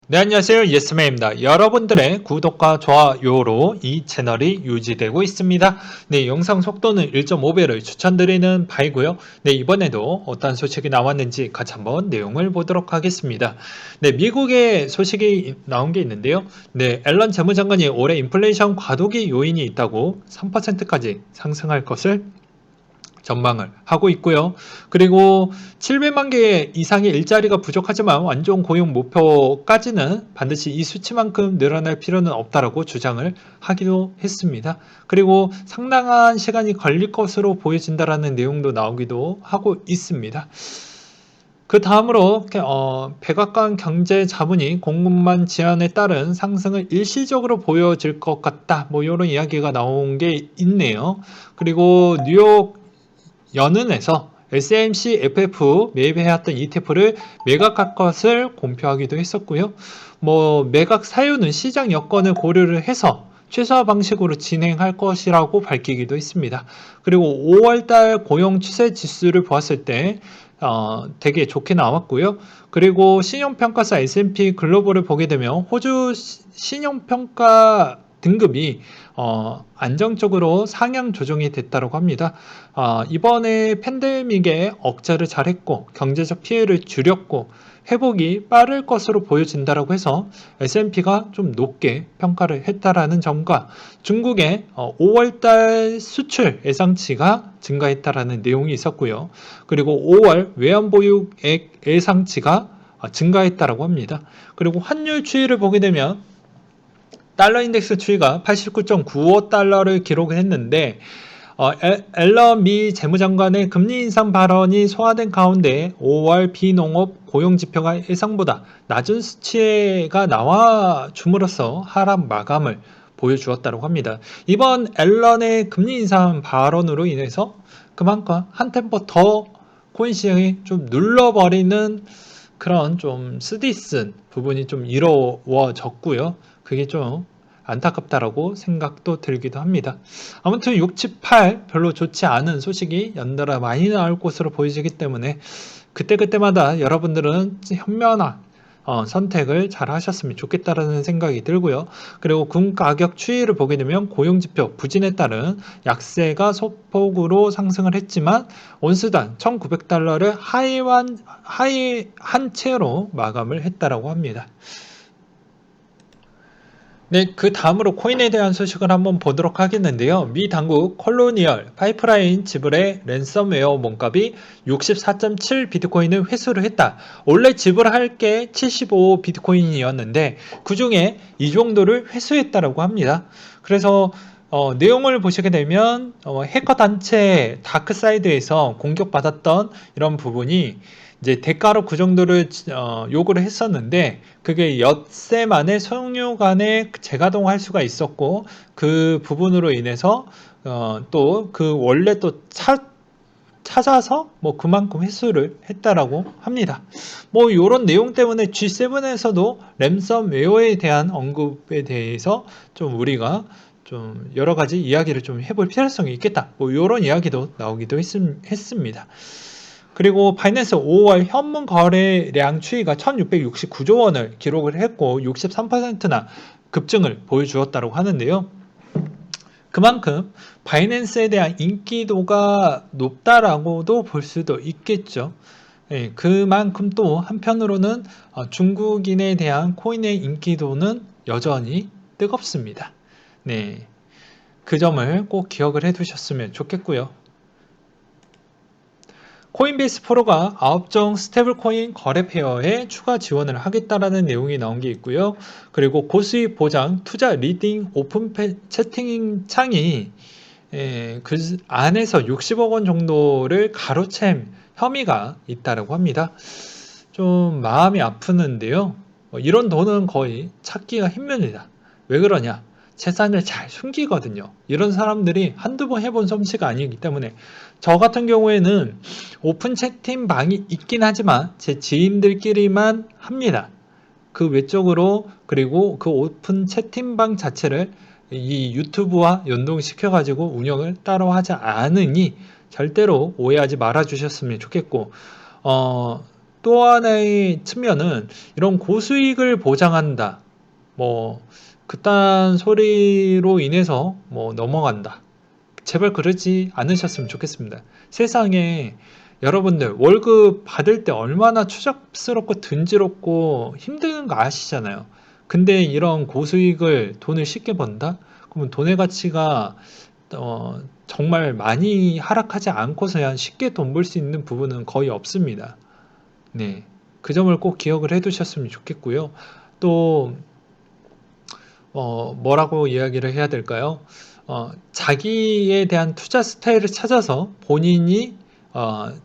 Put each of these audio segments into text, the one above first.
네, 안녕하세요. 예스맨입니다. 여러분들의 구독과 좋아요로 이 채널이 유지되고 있습니다. 네, 영상 속도는 1.5배를 추천드리는 바이고요. 네, 이번에도 어떤 소식이 나왔는지 같이 한번 내용을 보도록 하겠습니다. 네, 미국의 소식이 나온 게 있는데요. 네, 앨런 재무장관이 올해 인플레이션 과도기 요인이 있다고 3%까지 상승할 것을 전망을 하고 있고요. 그리고 700만 개 이상의 일자리가 부족하지만 완전 고용 목표까지는 반드시 이 수치만큼 늘어날 필요는 없다라고 주장을 하기도 했습니다. 그리고 상당한 시간이 걸릴 것으로 보여진다라는 내용도 나오기도 하고 있습니다. 그 다음으로 백악관 경제자문이 공급망 제한에 따른 상승을 일시적으로 보여질 것 같다. 뭐 이런 이야기가 나온 게 있네요. 그리고 뉴욕 연은에서 SMC FF 매입해왔던 ETF를 매각할 것을 공표하기도 했었고요. 뭐 매각 사유는 시장 여건을 고려를 해서 최소화 방식으로 진행할 것이라고 밝히기도 했습니다. 그리고 5월달 고용 추세 지수를 보았을 때 되게 좋게 나왔고요. 그리고 신용평가사 S&P 글로벌을 보게 되면 호주 신용평가 등급이 안정적으로 상향 조정이 됐다고 합니다. 이번에 팬데믹에 억제를 잘했고 경제적 피해를 줄였고 회복이 빠를 것으로 보여진다고 해서 S&P가 좀 높게 평가를 했다라는 점과 중국의 5월달 수출 예상치가 증가했다라는 내용이 있었고요. 그리고 5월 외환보유액 예상치가 증가했다라고 합니다. 그리고 환율 추이를 보게 되면 달러 인덱스 추이가 89.95달러를 기록을 했는데 앨런 미 재무장관의 금리 인상 발언이 소화된 가운데 5월 비농업 고용 지표가 예상보다 낮은 수치가 나와 줌으로써 하락 마감을 보여주었다고 합니다. 이번 앨런의 금리 인상 발언으로 인해서 그만큼 한 템포 더 코인 시장이 좀 눌러버리는 그런 좀 쓰디쓴 부분이 좀 이루어졌고요. 그게 좀 안타깝다라고 생각도 들기도 합니다. 아무튼 6, 7, 8 별로 좋지 않은 소식이 연달아 많이 나올 것으로 보이기 때문에 그때그때마다 여러분들은 현명한 선택을 잘 하셨으면 좋겠다라는 생각이 들고요. 그리고 금 가격 추이를 보게 되면 고용지표 부진에 따른 약세가 소폭으로 상승을 했지만 온수당 1,900달러를 하이한 채로 마감을 했다라고 합니다. 네, 그 다음으로 코인에 대한 소식을 한번 보도록 하겠는데요. 미 당국 콜로니얼 파이프라인 지불의 랜섬웨어 몸값이 64.7 비트코인을 회수를 했다. 원래 지불할 게 75 비트코인이었는데 그 중에 이 정도를 회수했다라고 합니다. 그래서 내용을 보시게 되면 해커 단체 다크사이드에서 공격받았던 이런 부분이 이제 대가로 그 정도를 요구를 했었는데 그게 엿새 만에 소유 간에 재가동할 수가 있었고 그 부분으로 인해서 또 그 원래 또 찾아서 뭐 그만큼 회수를 했다라고 합니다. 뭐 이런 내용 때문에 G7에서도 랜섬웨어에 대한 언급에 대해서 좀 우리가 좀 여러 가지 이야기를 좀 해볼 필요성이 있겠다. 뭐 이런 이야기도 나오기도 했습니다. 그리고 바이낸스 5월 현물 거래량 추이가 1669조 원을 기록을 했고 63%나 급증을 보여주었다고 하는데요. 그만큼 바이낸스에 대한 인기도가 높다라고도 볼 수도 있겠죠. 예, 그만큼 또 한편으로는 중국인에 대한 코인의 인기도는 여전히 뜨겁습니다. 네, 그 점을 꼭 기억을 해두셨으면 좋겠고요. 코인베이스 프로가 9종 스테이블코인 거래 페어에 추가 지원을 하겠다라는 내용이 나온 게 있고요. 그리고 고수익 보장 투자 리딩 오픈 채팅 창이 그 안에서 60억 원 정도를 가로챈 혐의가 있다고 합니다. 좀 마음이 아프는데요. 이런 돈은 거의 찾기가 힘듭니다. 왜 그러냐? 재산을 잘 숨기거든요. 이런 사람들이 한두 번 해본 솜씨가 아니기 때문에 저 같은 경우에는 오픈 채팅방이 있긴 하지만 제 지인들끼리만 합니다. 그 외적으로 그리고 그 오픈 채팅방 자체를 이 유튜브와 연동시켜 가지고 운영을 따로 하지 않으니 절대로 오해하지 말아 주셨으면 좋겠고 또 하나의 측면은 이런 고수익을 보장한다. 뭐 그딴 소리로 인해서 뭐 넘어간다. 제발 그러지 않으셨으면 좋겠습니다. 세상에 여러분들 월급 받을 때 얼마나 추잡스럽고 등지럽고 힘든 거 아시잖아요. 근데 이런 고수익을 돈을 쉽게 번다? 그러면 돈의 가치가 정말 많이 하락하지 않고서야 쉽게 돈 벌 수 있는 부분은 거의 없습니다. 네. 그 점을 꼭 기억을 해 두셨으면 좋겠고요. 또 뭐라고 이야기를 해야 될까요? 자기에 대한 투자 스타일을 찾아서 본인이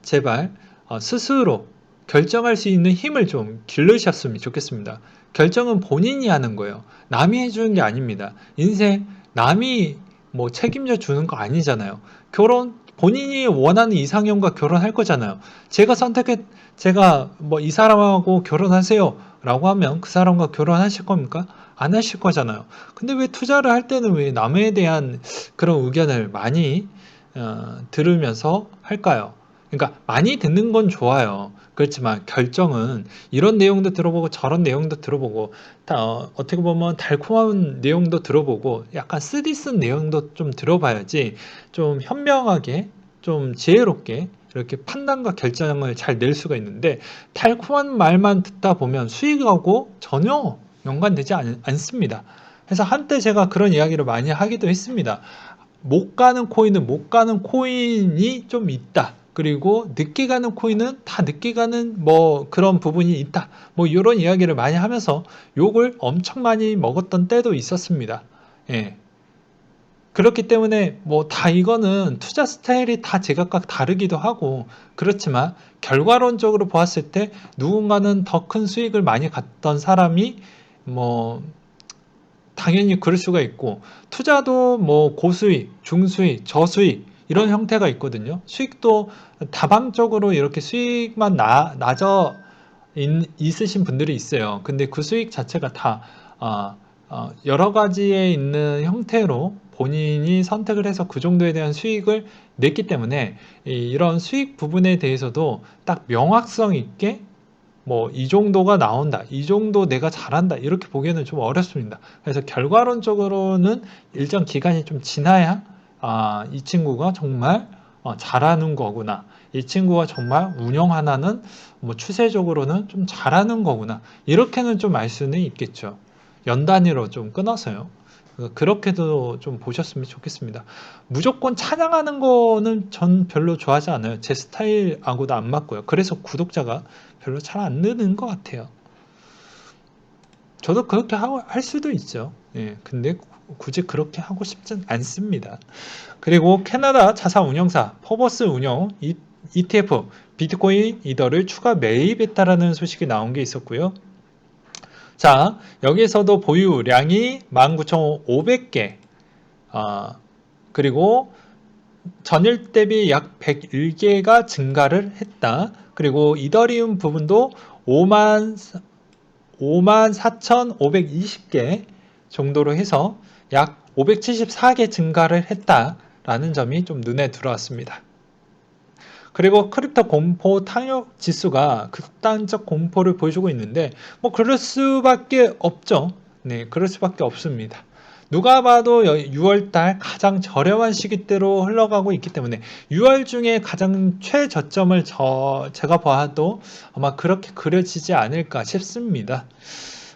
제발 스스로 결정할 수 있는 힘을 좀 기르셨으면 좋겠습니다. 결정은 본인이 하는 거예요. 남이 해주는 게 아닙니다. 인생 남이 뭐 책임져 주는 거 아니잖아요. 결혼 본인이 원하는 이상형과 결혼할 거잖아요. 제가 뭐 이 사람하고 결혼하세요 라고 하면 그 사람과 결혼하실 겁니까? 안 하실 거잖아요. 근데 왜 투자를 할 때는 왜 남에 대한 그런 의견을 많이 들으면서 할까요? 그러니까 많이 듣는 건 좋아요. 그렇지만 결정은 이런 내용도 들어보고 저런 내용도 들어보고 어떻게 보면 달콤한 내용도 들어보고 약간 쓰디쓴 내용도 좀 들어봐야지 좀 현명하게 좀 지혜롭게 이렇게 판단과 결정을 잘 낼 수가 있는데 달콤한 말만 듣다 보면 수익하고 전혀 연관되지 않습니다. 그래서 한때 제가 그런 이야기를 많이 하기도 했습니다. 못 가는 코인은 못 가는 코인이 좀 있다. 그리고 늦게 가는 코인은 다 늦게 가는 뭐 그런 부분이 있다. 뭐 이런 이야기를 많이 하면서 욕을 엄청 많이 먹었던 때도 있었습니다. 예. 그렇기 때문에 뭐 다 이거는 투자 스타일이 다 제각각 다르기도 하고 그렇지만 결과론적으로 보았을 때 누군가는 더 큰 수익을 많이 갔던 사람이 뭐 당연히 그럴 수가 있고 투자도 뭐 고수익, 중수익, 저수익 이런 형태가 있거든요. 수익도 다방적으로 이렇게 수익만 낮아 있으신 분들이 있어요. 근데 그 수익 자체가 다 여러 가지에 있는 형태로 본인이 선택을 해서 그 정도에 대한 수익을 냈기 때문에 이런 수익 부분에 대해서도 딱 명확성 있게 뭐 이 정도가 나온다, 이 정도 내가 잘한다 이렇게 보기에는 좀 어렵습니다. 그래서 결과론적으로는 일정 기간이 좀 지나야 이 친구가 정말 잘하는 거구나, 이 친구가 정말 운영 하나는 뭐 추세적으로는 좀 잘하는 거구나 이렇게는 좀 알 수는 있겠죠. 연 단위로 좀 끊어서요. 그렇게도 좀 보셨으면 좋겠습니다. 무조건 찬양하는 거는 전 별로 좋아하지 않아요. 제 스타일하고도 안 맞고요. 그래서 구독자가 별로 잘 안 느는 것 같아요. 저도 그렇게 할 수도 있죠. 예, 근데 굳이 그렇게 하고 싶진 않습니다. 그리고 캐나다 자산 운용사 퍼버스 운용 ETF 비트코인 이더를 추가 매입했다라는 소식이 나온 게 있었고요. 자, 여기에서도 보유량이 19,500개, 그리고 전일 대비 약 101개가 증가를 했다. 그리고 이더리움 부분도 54,520개 정도로 해서 약 574개 증가를 했다라는 점이 좀 눈에 들어왔습니다. 그리고 크립토 공포 탕욕 지수가 극단적 공포를 보여주고 있는데 뭐 그럴 수밖에 없죠. 네, 그럴 수밖에 없습니다. 누가 봐도 6월달 가장 저렴한 시기대로 흘러가고 있기 때문에 6월 중에 가장 최저점을 제가 봐도 아마 그렇게 그려지지 않을까 싶습니다.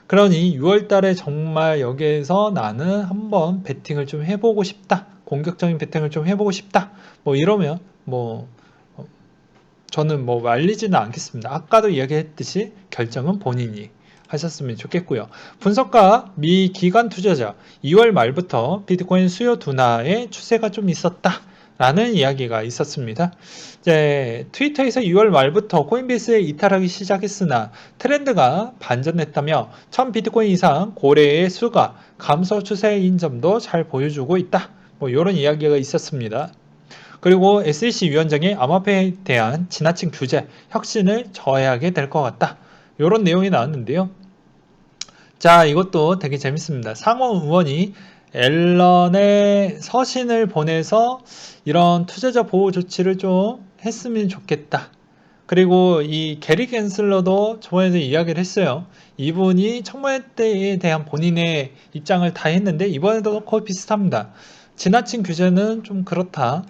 그러니 6월달에 정말 여기에서 나는 한번 베팅을 좀 해보고 싶다. 공격적인 베팅을 좀 해보고 싶다. 뭐 이러면 뭐 저는 뭐 말리지는 않겠습니다. 아까도 이야기했듯이 결정은 본인이 하셨으면 좋겠고요. 분석가 미 기관 투자자 2월 말부터 비트코인 수요 둔화의 추세가 좀 있었다 라는 이야기가 있었습니다. 이제 트위터에서 2월 말부터 코인베이스에 이탈하기 시작했으나 트렌드가 반전했다며 1000 비트코인 이상 고래의 수가 감소 추세인 점도 잘 보여주고 있다. 뭐 이런 이야기가 있었습니다. 그리고 SEC 위원장이 암호화폐에 대한 지나친 규제, 혁신을 저해하게 될 것 같다. 이런 내용이 나왔는데요. 자, 이것도 되게 재밌습니다. 상원 의원이 앨런의 서신을 보내서 이런 투자자 보호 조치를 좀 했으면 좋겠다. 그리고 이 게리 갠슬러도 저번에도 이야기를 했어요. 이분이 청와대에 대한 본인의 입장을 다 했는데 이번에도 거의 비슷합니다. 지나친 규제는 좀 그렇다.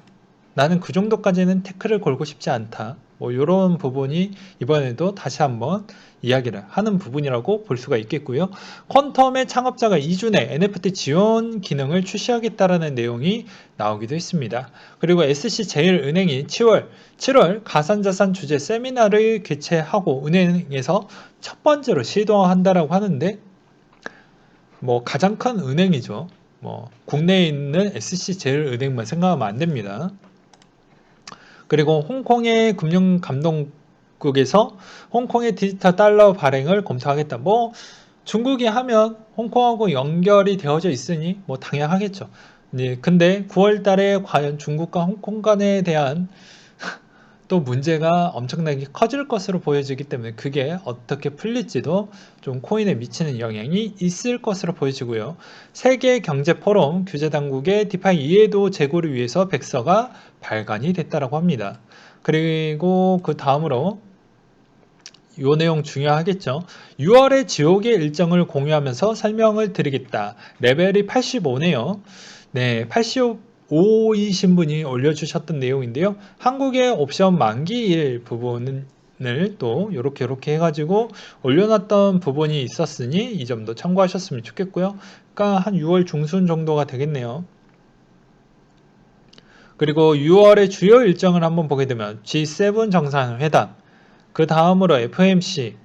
나는 그 정도까지는 태클을 걸고 싶지 않다. 뭐 이런 부분이 이번에도 다시 한번 이야기를 하는 부분이라고 볼 수가 있겠고요. 퀀텀의 창업자가 이준에 NFT 지원 기능을 출시하겠다라는 내용이 나오기도 했습니다. 그리고 SC제일은행이 7월 가상자산 주제 세미나를 개최하고 은행에서 첫 번째로 시도한다라고 하는데 뭐 가장 큰 은행이죠. 뭐 국내에 있는 SC제일은행만 생각하면 안 됩니다. 그리고 홍콩의 금융감독국에서 홍콩의 디지털 달러 발행을 검토하겠다. 뭐 중국이 하면 홍콩하고 연결이 되어져 있으니 뭐 당연하겠죠. 네, 근데 9월 달에 과연 중국과 홍콩 간에 대한 또 문제가 엄청나게 커질 것으로 보여지기 때문에 그게 어떻게 풀릴지도 좀 코인에 미치는 영향이 있을 것으로 보여지고요. 세계경제포럼 규제당국의 디파이 이해도 제고를 위해서 백서가 발간이 됐다고 합니다. 그리고 그 다음으로 이 내용 중요하겠죠. 6월에 지옥의 일정을 공유하면서 설명을 드리겠다. 레벨이 85네요. 네, 85이신 분이 올려주셨던 내용인데요. 한국의 옵션 만기일 부분을 또 이렇게 해가지고 올려놨던 부분이 있었으니 이 점도 참고하셨으면 좋겠고요. 그러니까 한 6월 중순 정도가 되겠네요. 그리고 6월의 주요 일정을 한번 보게 되면 G7 정상회담, 그 다음으로 FOMC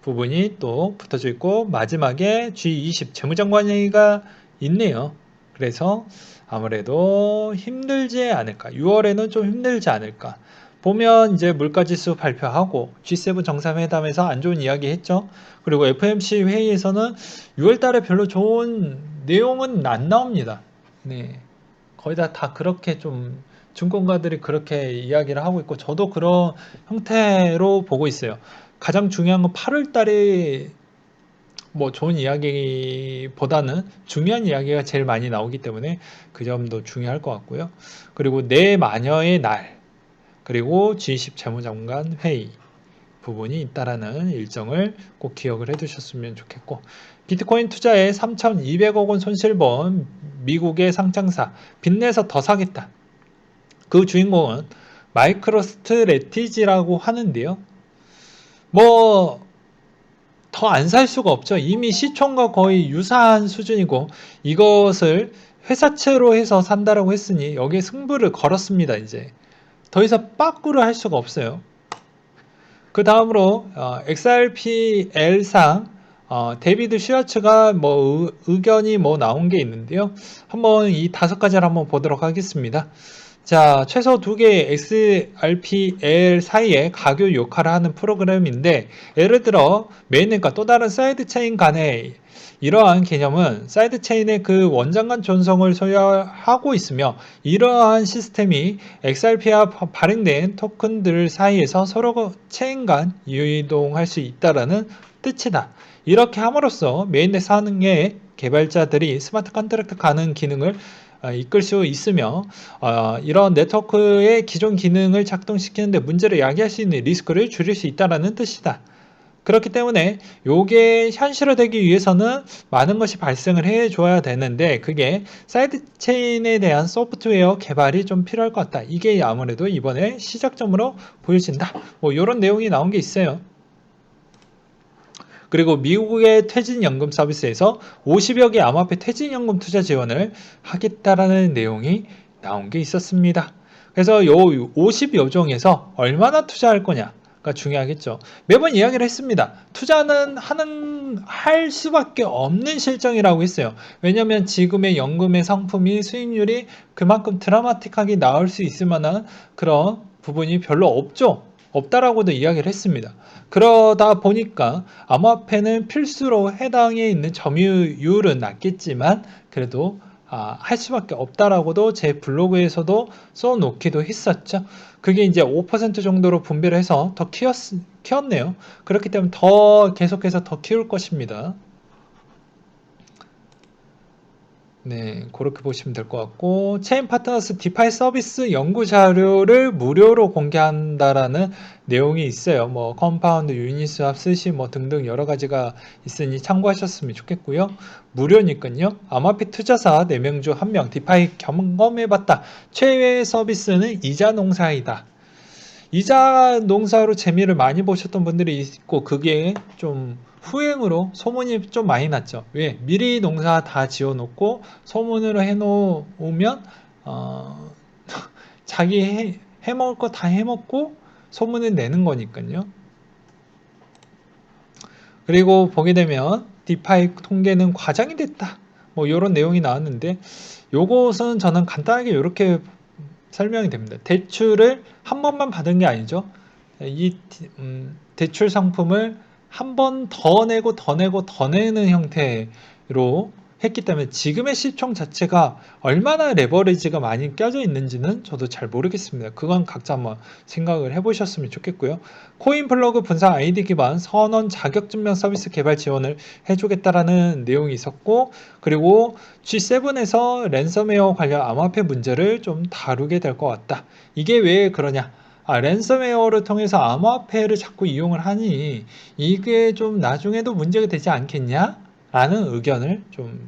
부분이 또 붙어져 있고 마지막에 G20 재무장관회의가 있네요. 그래서 아무래도 힘들지 않을까. 6월에는 좀 힘들지 않을까. 보면 이제 물가지수 발표하고 G7 정상회담에서 안 좋은 이야기 했죠. 그리고 FOMC 회의에서는 6월 달에 별로 좋은 내용은 안 나옵니다. 네. 거의 다 그렇게 좀 증권가들이 그렇게 이야기를 하고 있고 저도 그런 형태로 보고 있어요. 가장 중요한 건 8월 달에 뭐 좋은 이야기보다는 중요한 이야기가 제일 많이 나오기 때문에 그 점도 중요할 것 같고요. 그리고 내 마녀의 날, 그리고 G20 재무장관 회의 부분이 있다라는 일정을 꼭 기억을 해두셨으면 좋겠고, 비트코인 투자에 3,200억 원 손실본 미국의 상장사 빚내서 더 사겠다. 그 주인공은 마이크로스트래티지라고 하는데요. 뭐 더 안 살 수가 없죠. 이미 시총과 거의 유사한 수준이고 이것을 회사채로 해서 산다라고 했으니 여기에 승부를 걸었습니다. 이제 더 이상 빠꾸를 할 수가 없어요. 그 다음으로 XRP-L상 데이비드 슈아츠가 뭐 의견이 뭐 나온 게 있는데요. 한번 이 5가지를 한번 보도록 하겠습니다. 자, 최소 2개의 XRP-L 사이에 가교 역할을 하는 프로그램인데 예를 들어 메인넷과 또 다른 사이드체인 간의 이러한 개념은 사이드체인의 그 원장간 전송을 소유하고 있으며 이러한 시스템이 XRP와 발행된 토큰들 사이에서 서로 체인 간 이동할 수 있다는 뜻이다. 이렇게 함으로써 메인넷 상의 개발자들이 스마트 컨트랙트 가능 기능을 이끌 수 있으며 이런 네트워크의 기존 기능을 작동시키는데 문제를 야기할 수 있는 리스크를 줄일 수 있다는 뜻이다. 그렇기 때문에 이게 현실화되기 위해서는 많은 것이 발생을 해줘야 되는데 그게 사이드체인에 대한 소프트웨어 개발이 좀 필요할 것 같다. 이게 아무래도 이번에 시작점으로 보여진다. 뭐 이런 내용이 나온 게 있어요. 그리고 미국의 퇴직연금 서비스에서 50여 개 암호화폐 퇴직연금 투자 지원을 하겠다라는 내용이 나온 게 있었습니다. 그래서 요 50여 종에서 얼마나 투자할 거냐가 중요하겠죠. 매번 이야기를 했습니다. 투자는 할 수밖에 없는 실정이라고 했어요. 왜냐하면 지금의 연금의 상품이 수익률이 그만큼 드라마틱하게 나올 수 있을 만한 그런 부분이 별로 없다라고도 이야기를 했습니다. 그러다 보니까 암호화폐는 필수로 해당에 있는 점유율은 낮겠지만 그래도 할 수밖에 없다라고도 제 블로그에서도 써놓기도 했었죠. 그게 이제 5% 정도로 분배를 해서 더 키웠네요. 그렇기 때문에 더 계속해서 더 키울 것입니다. 네, 그렇게 보시면 될 것 같고, 체인 파트너스 디파이 서비스 연구 자료를 무료로 공개한다라는 내용이 있어요. 뭐 컴파운드, 유니스왑, 스시 뭐 등등 여러 가지가 있으니 참고하셨으면 좋겠고요. 무료니까요. 암호화폐 투자사 4명 중 1명 디파이 경험해봤다. 최외 서비스는 이자 농사이다. 이자 농사로 재미를 많이 보셨던 분들이 있고, 그게 좀 후행으로 소문이 좀 많이 났죠. 왜? 미리 농사 다 지어놓고 소문으로 해놓으면 어, 자기 해먹을 거 다 해먹고 소문을 내는 거니까요. 그리고 보게 되면 디파이 통계는 과장이 됐다. 뭐 이런 내용이 나왔는데, 요것은 저는 간단하게 이렇게 설명이 됩니다. 대출을 한 번만 받은 게 아니죠. 이 대출 상품을 한 번 더 내고 더 내고 더 내는 형태로 했기 때문에 지금의 시총 자체가 얼마나 레버리지가 많이 껴져 있는지는 저도 잘 모르겠습니다. 그건 각자 한번 생각을 해보셨으면 좋겠고요. 코인 플러그 분산 아이디 기반 선원 자격증명 서비스 개발 지원을 해주겠다라는 내용이 있었고, 그리고 G7에서 랜섬웨어 관련 암호화폐 문제를 좀 다루게 될 것 같다. 이게 왜 그러냐? 랜섬웨어를 통해서 암호화폐를 자꾸 이용을 하니 이게 좀 나중에도 문제가 되지 않겠냐? 라는 의견을 좀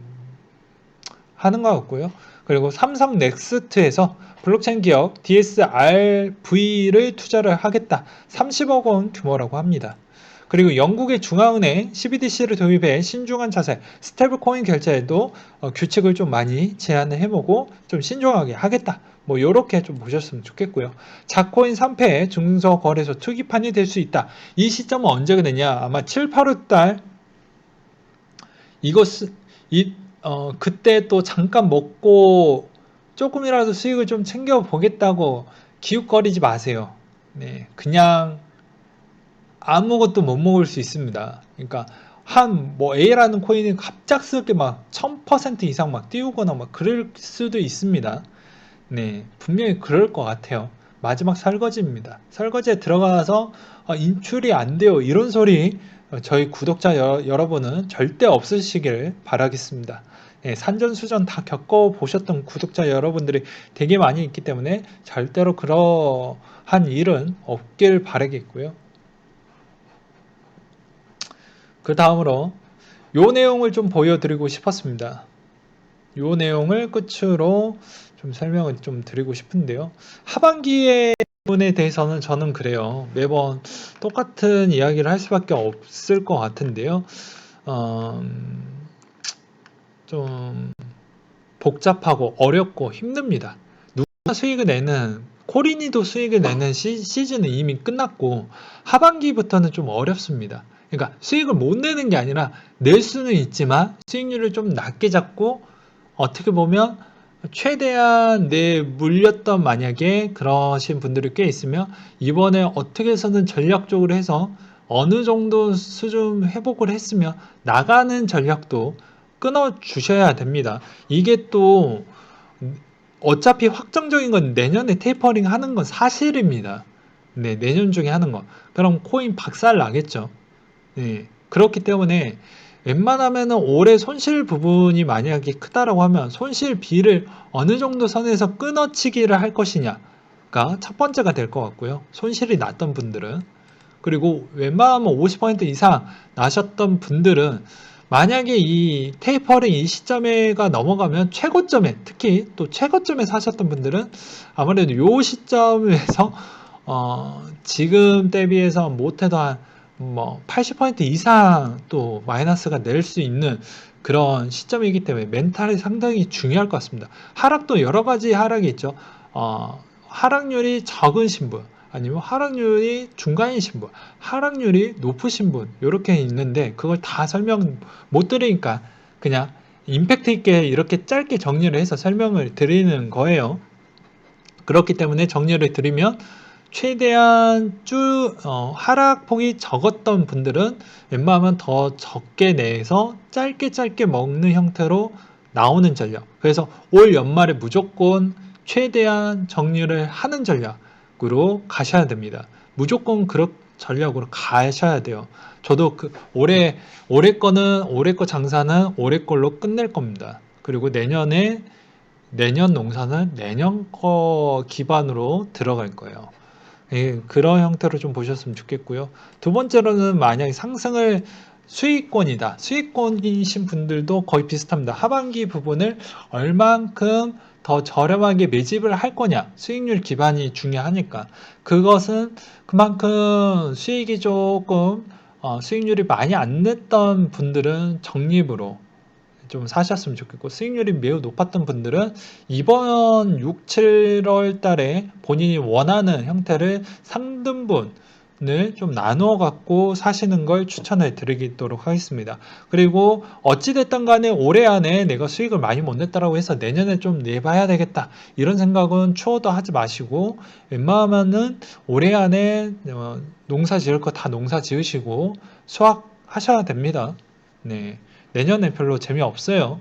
하는 것 같고요. 그리고 삼성 넥스트에서 블록체인 기업 DSRV를 투자를 하겠다. 30억 원 규모라고 합니다. 그리고 영국의 중앙은행 CBDC를 도입해 신중한 자세, 스테이블 코인 결제에도 규칙을 좀 많이 제안을 해보고 좀 신중하게 하겠다. 뭐 요렇게 좀 보셨으면 좋겠고요. 자코인 3패 증서거래소 투기판이 될 수 있다. 이 시점은 언제가 되냐? 아마 7, 8월 달 이것 그때 또 잠깐 먹고 조금이라도 수익을 좀 챙겨 보겠다고 기웃거리지 마세요. 네, 그냥 아무것도 못 먹을 수 있습니다. 그러니까 뭐 A라는 코인이 갑작스럽게 막 1000% 이상 막 띄우거나 막 그럴 수도 있습니다. 네, 분명히 그럴 것 같아요. 마지막 설거지입니다. 설거지에 들어가서 인출이 안 돼요. 이런 소리 저희 구독자 여러분은 절대 없으시길 바라겠습니다. 예, 산전수전 다 겪어보셨던 구독자 여러분들이 되게 많이 있기 때문에 절대로 그러한 일은 없길 바라겠고요. 그 다음으로 요 내용을 좀 보여드리고 싶었습니다. 요 내용을 끝으로 좀 설명을 좀 드리고 싶은데요. 하반기에 부분에 대해서는 저는 그래요. 매번 똑같은 이야기를 할 수밖에 없을 것 같은데요. 어, 좀 복잡하고 어렵고 힘듭니다. 누가 수익을 내는 코린이도 수익을 내는 시즌은 이미 끝났고 하반기부터는 좀 어렵습니다. 그러니까 수익을 못 내는 게 아니라 낼 수는 있지만 수익률을 좀 낮게 잡고 어떻게 보면 최대한 내 물렸던 만약에 그러신 분들이 꽤 있으면 이번에 어떻게 해서든 전략적으로 해서 어느 정도 수준 회복을 했으면 나가는 전략도 끊어 주셔야 됩니다. 이게 또 어차피 확정적인 건 내년에 테이퍼링 하는 건 사실입니다. 네, 내년 중에 하는 거. 그럼 코인 박살 나겠죠. 네, 그렇기 때문에 웬만하면 올해 손실 부분이 만약에 크다라고 하면 손실비를 어느 정도 선에서 끊어치기를 할 것이냐가 첫 번째가 될 것 같고요. 손실이 났던 분들은. 그리고 웬만하면 50% 이상 나셨던 분들은 만약에 이 테이퍼링 이 시점에가 넘어가면 최고점에, 특히 또 최고점에 사셨던 분들은 아무래도 이 시점에서 지금 대비해서 못해도 한 뭐 80% 이상 또 마이너스가 낼 수 있는 그런 시점이기 때문에 멘탈이 상당히 중요할 것 같습니다. 하락도 여러 가지 하락이 있죠. 하락률이 적으신 분, 아니면 하락률이 중간이신 분, 하락률이 높으신 분, 이렇게 있는데 그걸 다 설명 못 드리니까 그냥 임팩트 있게 이렇게 짧게 정리를 해서 설명을 드리는 거예요. 그렇기 때문에 정리를 드리면 최대한 하락폭이 적었던 분들은 웬만하면 더 적게 내서 짧게 먹는 형태로 나오는 전략. 그래서 올 연말에 무조건 최대한 정리를 하는 전략으로 가셔야 됩니다. 무조건 그런 전략으로 가셔야 돼요. 저도 올해 거 장사는 올해 걸로 끝낼 겁니다. 그리고 내년 농사는 내년 거 기반으로 들어갈 거예요. 예, 그런 형태로 좀 보셨으면 좋겠고요. 두 번째로는 만약에 상승을 수익권이다. 수익권이신 분들도 거의 비슷합니다. 하반기 부분을 얼만큼 더 저렴하게 매집을 할 거냐. 수익률 기반이 중요하니까. 그것은 그만큼 수익이 조금 수익률이 많이 안 냈던 분들은 적립으로 좀 사셨으면 좋겠고, 수익률이 매우 높았던 분들은 이번 6, 7월 달에 본인이 원하는 형태를 3등분을 좀 나누어 갖고 사시는 걸 추천해 드리도록 하겠습니다. 그리고 어찌됐든 간에 올해 안에 내가 수익을 많이 못 냈다라고 해서 내년에 좀 내봐야 되겠다, 이런 생각은 추호도 하지 마시고, 웬만하면은 올해 안에 농사 지을 거 다 농사 지으시고 수확하셔야 됩니다. 네. 내년에 별로 재미없어요.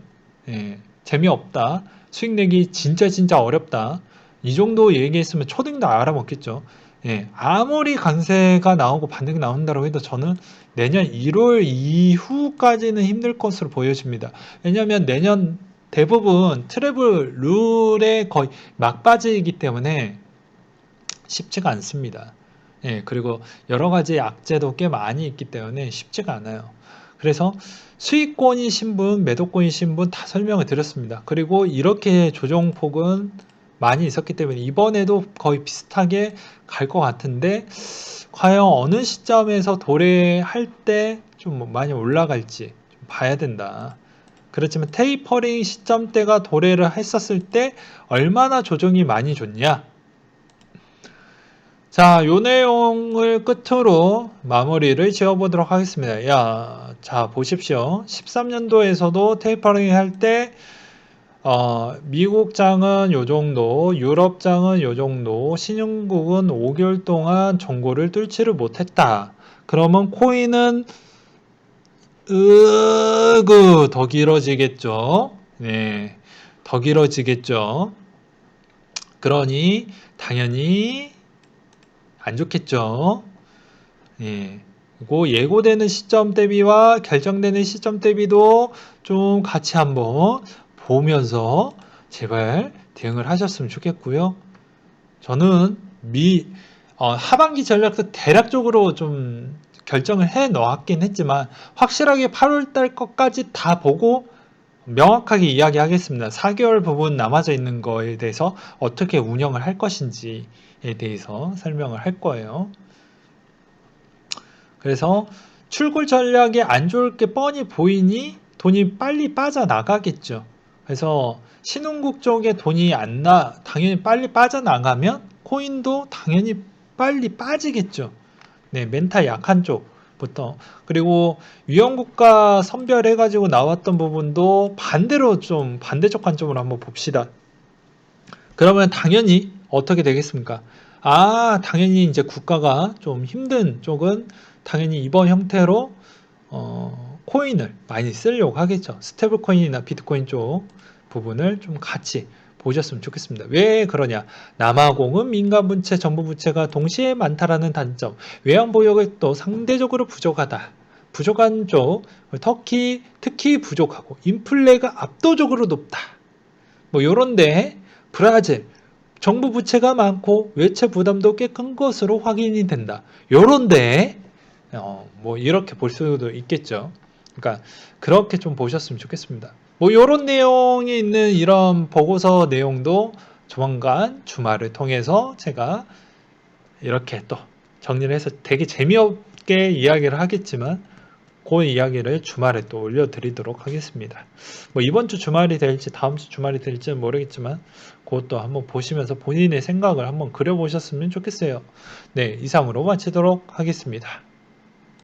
예, 재미없다. 수익 내기 진짜 어렵다. 이 정도 얘기했으면 초딩도 알아먹겠죠. 예, 아무리 강세가 나오고 반등이 나온다고 해도 저는 내년 1월 이후까지는 힘들 것으로 보여집니다. 왜냐하면 내년 대부분 트래블 룰에 거의 막바지이기 때문에 쉽지가 않습니다. 예, 그리고 여러 가지 악재도 꽤 많이 있기 때문에 쉽지가 않아요. 그래서 수익권이신 분, 매도권이신 분 다 설명을 드렸습니다. 그리고 이렇게 조정폭은 많이 있었기 때문에 이번에도 거의 비슷하게 갈 것 같은데, 과연 어느 시점에서 도래할 때 좀 많이 올라갈지 좀 봐야 된다. 그렇지만 테이퍼링 시점대가 도래를 했었을 때 얼마나 조정이 많이 줬냐? 자, 요 내용을 끝으로 마무리를 지어보도록 하겠습니다. 자, 보십시오. 13년도에서도 테이퍼링 할 때, 미국 장은 요 정도, 유럽 장은 요 정도, 신흥국은 5개월 동안 정고를 뚫지를 못했다. 그러면 코인은, 더 길어지겠죠. 네. 더 길어지겠죠. 그러니, 당연히, 안 좋겠죠. 예. 그리고 예고되는 시점 대비와 결정되는 시점 대비도 좀 같이 한번 보면서 제발 대응을 하셨으면 좋겠고요. 저는 하반기 전략도 대략적으로 좀 결정을 해 놓았긴 했지만, 확실하게 8월 달 것까지 다 보고 명확하게 이야기하겠습니다. 4개월 부분 남아져 있는 거에 대해서 어떻게 운영을 할 것인지에 대해서 설명을 할 거예요. 그래서 출굴 전략이 안 좋을 게 뻔히 보이니 돈이 빨리 빠져나가겠죠. 그래서 신흥국 쪽에 돈이 당연히 빨리 빠져나가면 코인도 당연히 빨리 빠지겠죠. 네, 멘탈 약한 쪽부터. 그리고 위험국가 선별해가지고 나왔던 부분도 반대로 좀 반대쪽 관점으로 한번 봅시다. 그러면 당연히 어떻게 되겠습니까? 당연히 이제 국가가 좀 힘든 쪽은 당연히 이번 형태로 코인을 많이 쓰려고 하겠죠. 스테이블 코인이나 비트코인 쪽 부분을 좀 같이 보셨으면 좋겠습니다. 왜 그러냐? 남아공은 민간 부채, 정부 부채가 동시에 많다라는 단점, 외환 보유액이 또 상대적으로 부족하다. 부족한 쪽, 터키 특히 부족하고 인플레가 압도적으로 높다. 뭐 요런데 브라질 정부 부채가 많고 외채 부담도 꽤 큰 것으로 확인이 된다. 요런데 뭐 이렇게 볼 수도 있겠죠. 그러니까 그렇게 좀 보셨으면 좋겠습니다. 뭐 요런 내용이 있는 이런 보고서 내용도 조만간 주말을 통해서 제가 이렇게 또 정리를 해서 되게 재미없게 이야기를 하겠지만, 그 이야기를 주말에 또 올려드리도록 하겠습니다. 뭐 이번 주 주말이 될지 다음 주 주말이 될지는 모르겠지만, 그것도 한번 보시면서 본인의 생각을 한번 그려보셨으면 좋겠어요. 네, 이상으로 마치도록 하겠습니다.